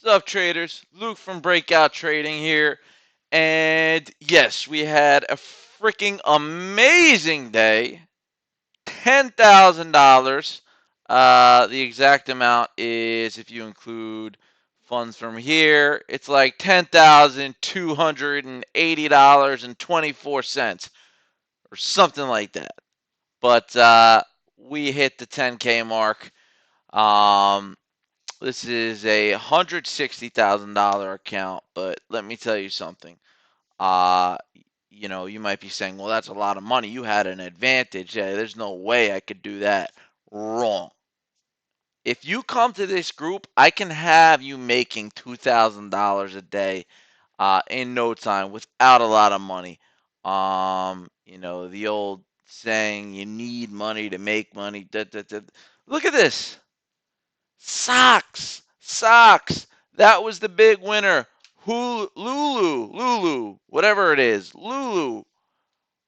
What's up, traders? Luke from Breakout Trading here. And yes, we had a freaking amazing day. $10,000. The exact amount is, if you include funds from here, it's like $10,280.24 or something like that. But we hit the 10K mark. Um, This is a $160,000 account, but let me tell you something. Uh, you might be saying, well, that's a lot of money. You had an advantage. Yeah, there's no way I could do that. Wrong. If you come to this group, I can have you making $2,000 a day in no time without a lot of money. The old saying, you need money to make money. Da, da, da. Look at this. Socks, socks. That was the big winner. Lulu, whatever it is, Lulu.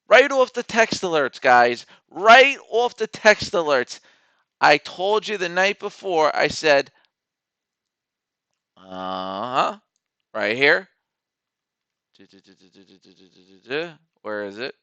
Right off the text alerts, guys. Right off the text alerts. I told you the night before. I said, right here. Where is it?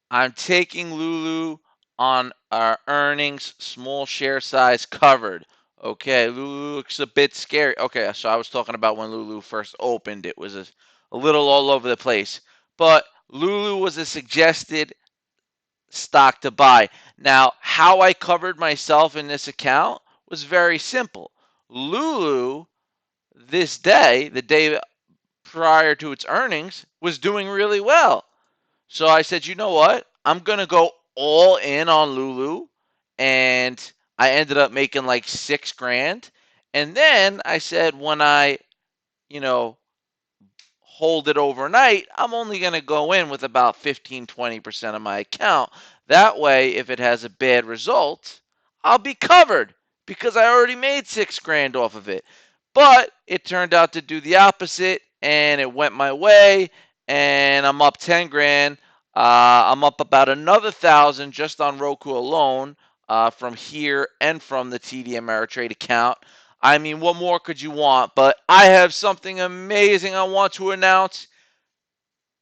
I'm taking Lulu on our earnings, small share size covered. Okay, Lulu looks a bit scary. Okay, so I was talking about when Lulu first opened. It was a little all over the place. But Lulu was a suggested stock to buy. Now, how I covered myself in this account was very simple. Lulu, this day, the day prior to its earnings, was doing really well. So I said, you know what? I'm going to go all in on Lulu. And I ended up making like 6 grand. And then I said, when I, you know, hold it overnight, I'm only going to go in with about 15-20% of my account. That way, if it has a bad result, I'll be covered because I already made 6 grand off of it. But it turned out to do the opposite, and it went my way, and I'm up 10 grand. I'm up about another 1,000 just on Roku alone from here and from the TD Ameritrade account. I mean, what more could you want? But I have something amazing I want to announce.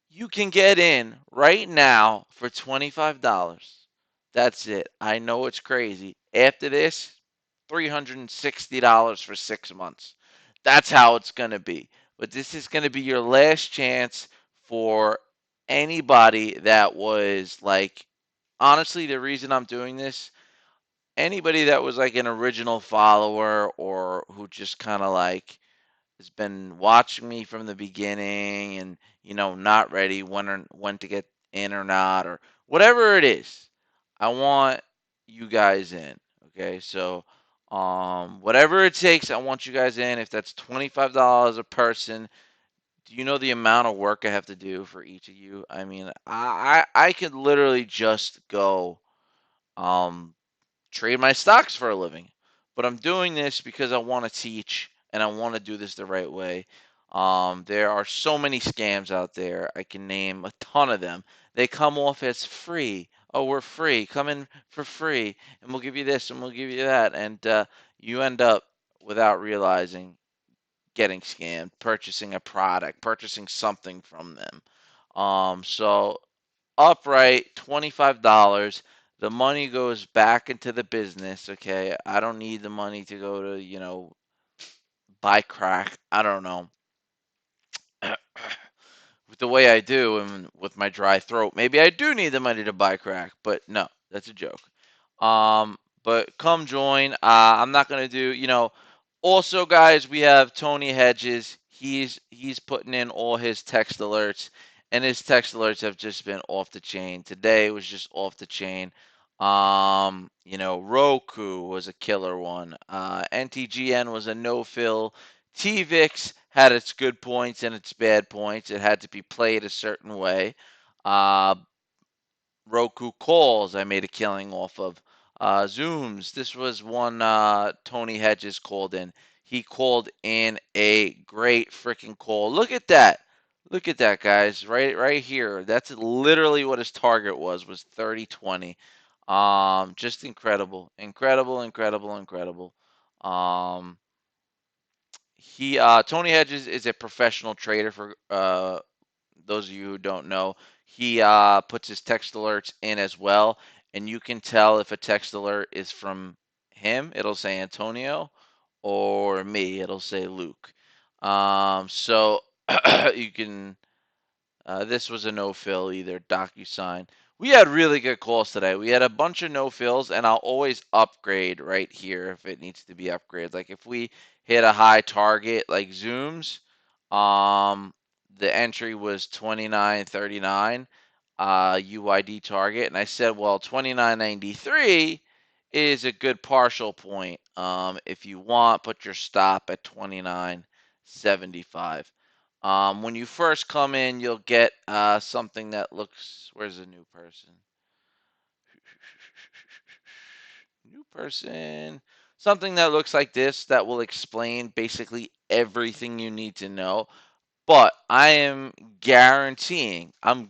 You can get in right now for $25. That's it. I know it's crazy. After this, $360 for 6 months. That's how it's going to be. But this is going to be your last chance for anybody that was like, honestly, the reason I'm doing this, anybody that was like an original follower or who just kind of like has been watching me from the beginning and not ready when to get in or not or whatever it is. I want you guys in. Okay, so whatever it takes, I want you guys in. If that's $25 a person, do you know the amount of work I have to do for each of you? I mean, I could literally just go um trade my stocks for a living. But I'm doing this because I want to teach and I want to do this the right way. There are so many scams out there. I can name a ton of them. They come off as free. Oh, we're free. Come in for free, and we'll give you this and we'll give you that. And you end up, without realizing, getting scammed, purchasing a product, purchasing something from them. So upright $25. The money goes back into the business. Okay, I don't need the money to go to buy crack. I don't know. With the way I do and with my dry throat, maybe I do need the money to buy crack. But no, that's a joke. But come join. I'm not gonna do. Also, guys, we have Tony Hedges. He's putting in all his text alerts, and his text alerts have just been off the chain. Today was just off the chain. Roku was a killer one. NTGN was a no fill. TVIX had its good points and its bad points. It had to be played a certain way. Uh, Roku calls I made a killing off of. Zooms. This was one Tony Hedges called in. He called in a great freaking call. Look at that. Look at that, guys. Right here. That's literally what his target was 30-20. Just incredible, incredible, incredible, incredible. Um, Tony Hedges is a professional trader for those of you who don't know. He puts his text alerts in as well, and you can tell if a text alert is from him, it'll say Antonio, or me, it'll say Luke. So you can this was a no-fill either, DocuSign. We had really good calls today. We had a bunch of no-fills, and I'll always upgrade right here if it needs to be upgraded. Like if we hit a high target, like Zooms, um, the entry was 29.39, UID target, and I said, well, 29.93 is a good partial point. If you want, put your stop at 29.75. When you first come in, you'll get something that looks. Where's the new person? New person. Something that looks like this that will explain basically everything you need to know. But I am guaranteeing, I'm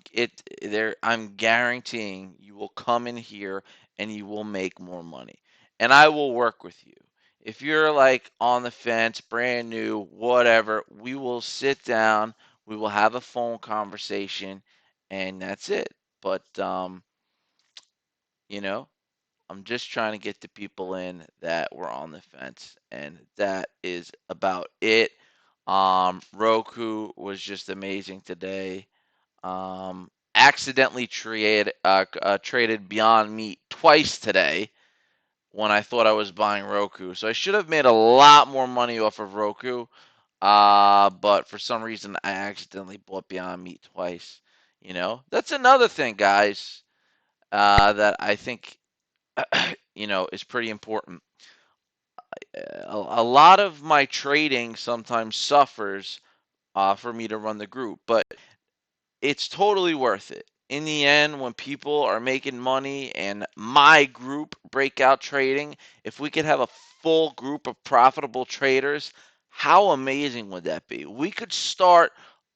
guaranteeing you will come in here and you will make more money. And I will work with you. If you're like on the fence, brand new, whatever, we will sit down, we will have a phone conversation, and that's it. But you know, I'm just trying to get the people in that were on the fence, and that is about it. Roku was just amazing today. Accidentally traded Beyond Meat twice today when I thought I was buying Roku. So I should have made a lot more money off of Roku. But for some reason I accidentally bought Beyond Meat twice. That's another thing, guys, that I think is pretty important. A lot of my trading sometimes suffers for me to run the group, but it's totally worth it. In the end, when people are making money and my group, Breakout Trading, if we could have a full group of profitable traders, how amazing would that be? We could start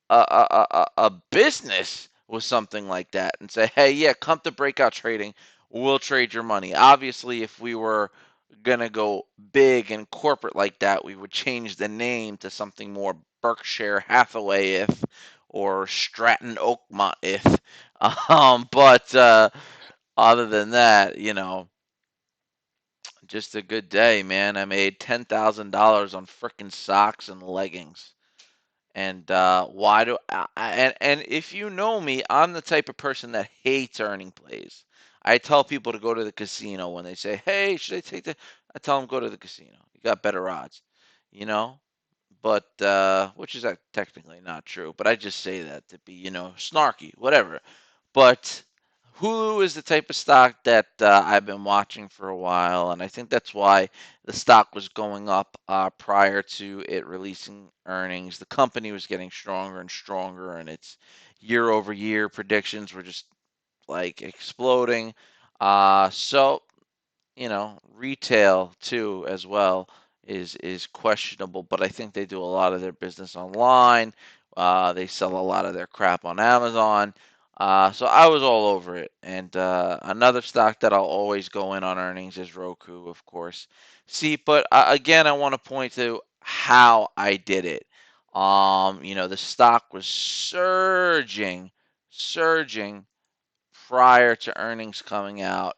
a business with something like that and say, hey, yeah, come to Breakout Trading. We'll trade your money. Obviously, if we were going to go big and corporate like that, we would change the name to something more Berkshire Hathaway if or Stratton Oakmont if. But other than that, just a good day, man. I made $10,000 on frickin' socks and leggings. And why do and if you know me, I'm the type of person that hates earning plays. I tell people to go to the casino when they say, "Hey, should I take the?" I tell them go to the casino. You got better odds, you know. But which is technically not true. But I just say that to be, snarky, whatever. But Hulu is the type of stock that I've been watching for a while, and I think that's why the stock was going up prior to it releasing earnings. The company was getting stronger and stronger, and its year-over-year predictions were just like exploding. So retail too as well is questionable, but I think they do a lot of their business online. They sell a lot of their crap on Amazon. So I was all over it. And another stock that I'll always go in on earnings is Roku, of course. See, but again, I want to point to how I did it. The stock was surging prior to earnings coming out.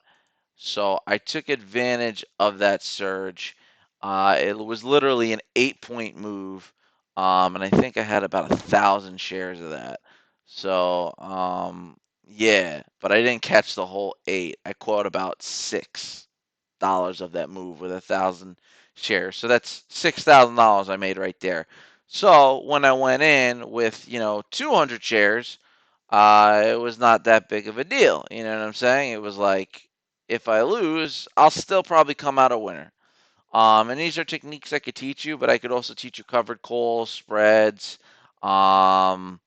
So I took advantage of that surge. It was literally an 8-point move, and I think I had about 1,000 shares of that. So yeah, but I didn't catch the whole eight. I caught about $6 of that move with 1,000 shares. So that's $6,000 I made right there. So when I went in with 200 shares, it was not that big of a deal. You know what I'm saying? It was like if I lose, I'll still probably come out a winner. And these are techniques I could teach you, but I could also teach you covered calls, spreads, um,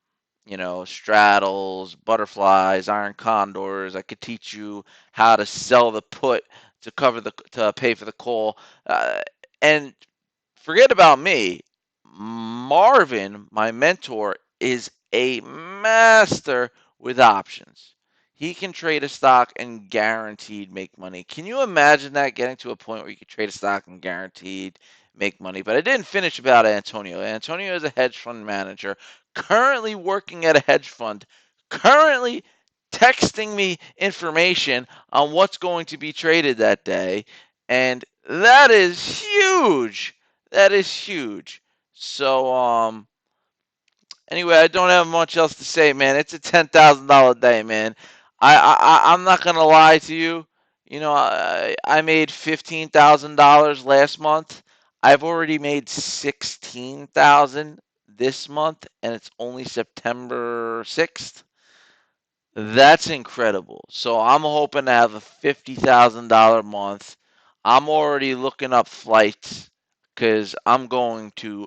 straddles, butterflies, iron condors. I could teach you how to sell the put to pay for the call. And forget about me. Marvin, my mentor, is a master with options. he can trade a stock and guaranteed make money. Can you imagine that, getting to a point where you could trade a stock and guaranteed make money? But I didn't finish about Antonio. Antonio is a hedge fund manager, currently working at a hedge fund, currently texting me information on what's going to be traded that day. And that is huge. That is huge. So, anyway, I don't have much else to say, man. It's a $10,000 day, man. I'm not gonna lie to you. You know, I made $15,000 last month. I've already made 16,000 this month, and it's only September 6th. That's incredible. So I'm hoping to have a $50,000 month. I'm already looking up flights because I'm going to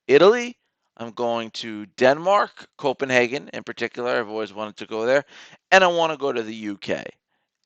Italy. I'm going to Denmark, Copenhagen in particular. I've always wanted to go there. And I want to go to the UK.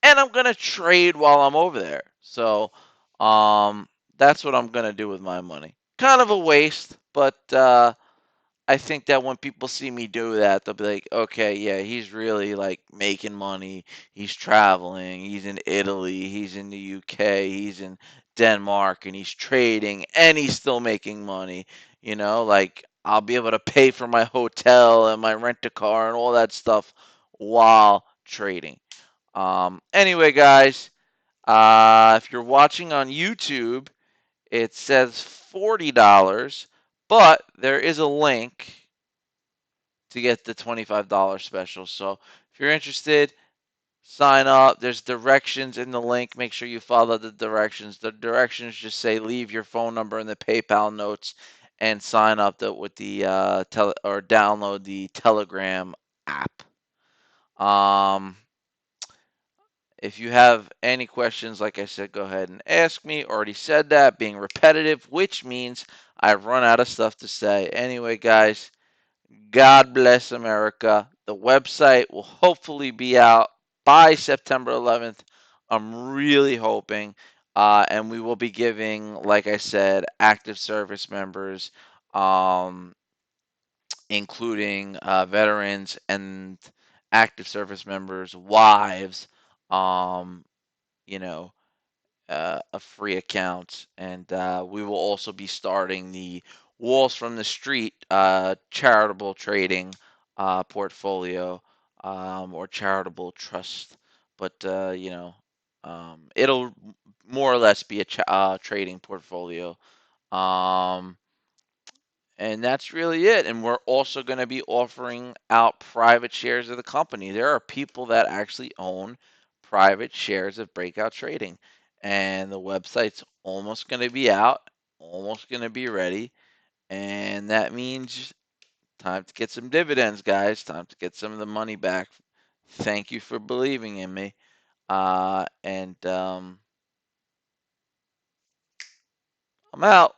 And I'm going to trade while I'm over there. So um, that's what I'm going to do with my money. Kind of a waste, but I think that when people see me do that, they'll be like, okay, yeah, he's really like making money. He's traveling. He's in Italy. He's in the UK. He's in Denmark, and he's trading, and he's still making money. Like I'll be able to pay for my hotel and my rent a car and all that stuff while trading. Anyway, guys, if you're watching on YouTube, it says $40, but there is a link to get the $25 special. So if you're interested, sign up. There's directions in the link. Make sure you follow the directions. The directions just say leave your phone number in the PayPal notes and sign up with the or download the Telegram app. Um, if you have any questions, like I said, go ahead and ask me. Already said that, being repetitive, which means I've run out of stuff to say. Anyway, guys, God bless America. The website will hopefully be out by September 11th. I'm really hoping. And we will be giving, like I said, active service members, um, including veterans and active service members' wives, um, you know, a free account, and we will also be starting the Walls from the Street charitable trading portfolio, or charitable trust. But it'll more or less be a trading portfolio. Um, and that's really it. And we're also going to be offering out private shares of the company. There are people that actually own private shares of Breakout Trading. And the website's almost going to be out, almost going to be ready. And that means time to get some dividends, guys. Time to get some of the money back. Thank you for believing in me. And I'm out.